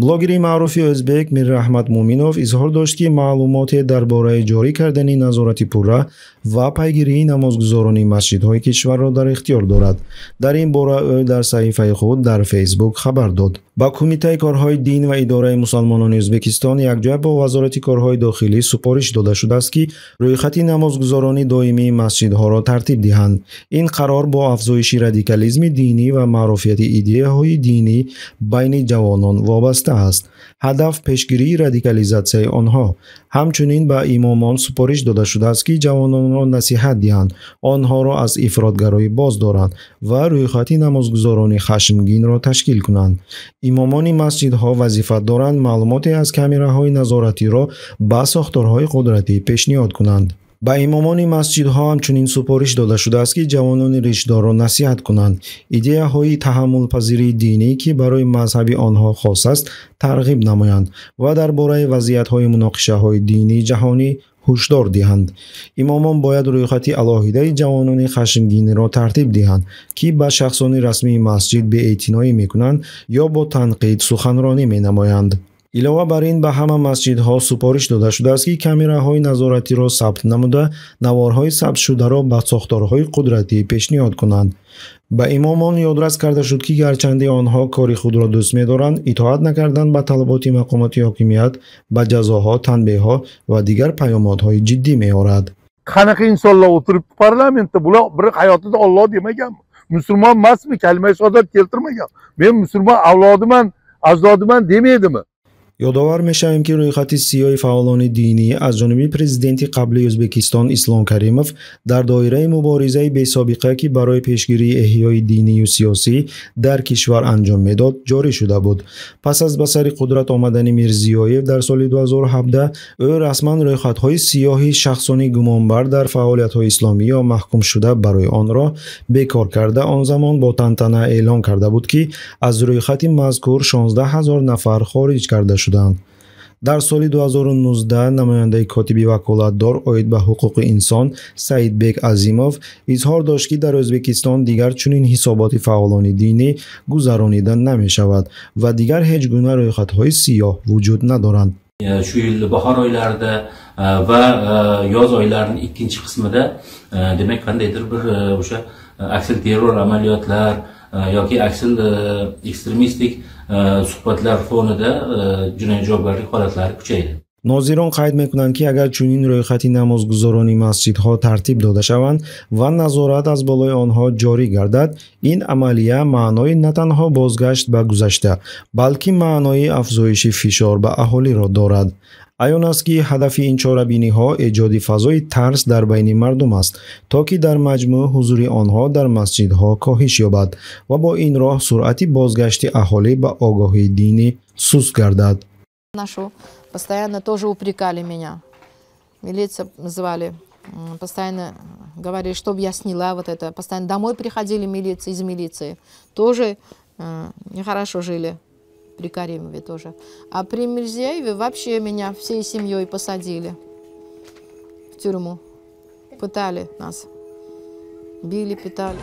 блогери маъруфи o'zbek Миррахмат Муминов изҳор дошт, ки маълумоте дар бораи ҷорӣ кардани назорати пурра ва пайгирии намозгузорони масҷидҳои кишварро дар ихтиёр дорад. Дар ин бора ӯ дар саҳифаи худ дар Фейсбук хабар дод. Ба Кумитаи корҳои дин ва идораи мусалмонони Ӯзбекистон якҷоя бо Вазорати корҳои дохилӣ супориш дода шудааст, ки рӯйхати намозгузорони доимии масҷидҳоро тартиб диҳанд. Ин қарор бо афзоиши радикализми динӣ ва маъруфияти идеяҳои динӣ байни ҷавонон вобаста аст. ҳадаф пешгирии радикализатсияи онҳо. ҳамчунин ба имомон супориш дода шудааст, ки ҷавононро насиҳат диҳанд, онҳоро аз ифротгароӣ боз доранд ва рӯйхати намозгузорони хашмгинро ташкил кунанд. имомони масҷидҳо вазифа доранд маълумоте аз камераҳои назоратиро ба сохторҳои қудратӣ пешниҳод кунанд. ба имомони масҷидҳо ҳамчунин супориш дода шудааст, ки ҷавонони ришдорро насиҳат кунанд, идеяҳои таҳаммулпазирии динӣ, ки барои мазҳаби онҳо хос аст, тарғиб намоянд ва дар бораи вазъиятҳои муноқишаҳои динии ҷаҳонӣ ҳушдор диҳанд. имомон бояд рӯйхати алоҳидаи ҷавонони хашмгинро тартиб диҳанд, ки ба шахсони расмии масҷид беэътиноӣ мекунанд ё бо танқид суханронӣ менамоянд. илова бар ин ба ҳама масҷидҳо супориш дода шудааст, ки камераҳои назоратиро сабт намуда, наворҳои сабтшударо ба сохторҳои қудратӣ пешниҳод кунанд. ба имомон ёдрас карда шуд, ки гарчанде онҳо кори худро дӯст медоранд, итоат накардан ба талаботи мақомоти ҳокимият ба ҷазоҳо, танбеҳҳо ва дигар паёмодҳои ҷиддӣ меорад. Qanaqa insonlar o'tiribdi parlamentda, bular bir hayotida Alloh demagan, musulmon emasmi, kalima-i shahodat keltirmagan. Men musulmon avlodiman, ajdodiman demaydimi? ёдовар мешавем, ки рӯйхати сиёҳи фаъолони динӣ аз ҷониби президенти қаблии Ӯзбекистон Ислом Каримов дар доираи муборизаи бесобиқа, ки барои пешгирии эҳёи динию сиёсӣ дар кишвар анҷом медод, ҷорӣ шуда буд. пас аз ба сари қудрат омадани Мирзиёев дар соли 2017, ӯ расман рӯйхатҳои сиёҳи шахсони гумонбар дар фаъолиятҳои исломӣ ё маҳкумшуда барои онро бекор карда, он замон бо тантана эълон карда буд, ки аз рӯйхати мазкур 16 000 нафар хориҷ карда шуданд. дар соли 2019 намояндаи котиби ваколатдор оид ба ҳуқуқи инсон Саидбек Азимов изҳор дошт, ки дар Ӯзбекистон дигар чунин ҳисоботи фаъолони динӣ гузаронида намешавад ва дигар ҳеҷ гуна рӯйхатҳои сиёҳ вуҷуд надоранд. Shu yil bahor oylarida va yoz oylarining ikkinchi qismida demak qandaydir bir o'sha aksil terror amaliyotlar yoki aksil ekstremistik suhbatlar fonida jinoiy javobgarlik holatlari kuchaydi. нозирон қайд мекунанд, ки агар чунин рӯйхати намозгузорони масҷидҳо тартиб дода шаванд ва назорат аз болои онҳо ҷорӣ гардад, ин амалия маънои на танҳо бозгашт ба гузашта, балки маънои афзоиши фишор ба аҳолиро дорад. аён аст, ки ҳадафи ин чорабиниҳо эҷоди фазои тарс дар байни мардум аст, то ки дар маҷмӯъ ҳузури онҳо дар масҷидҳо коҳиш ёбад ва бо ин роҳ суръати бозгашти аҳолӣ ба огоҳии динӣ суст гардад. Постоянно тоже упрекали меня. Милиция звали. Постоянно говорили, чтобы я сняла вот это. Постоянно домой приходили милиция, из милиции. Тоже нехорошо жили. При Каримове тоже. А при Мирзиёеве вообще меня всей семьей посадили в тюрьму. Пытали нас. Били, пытали.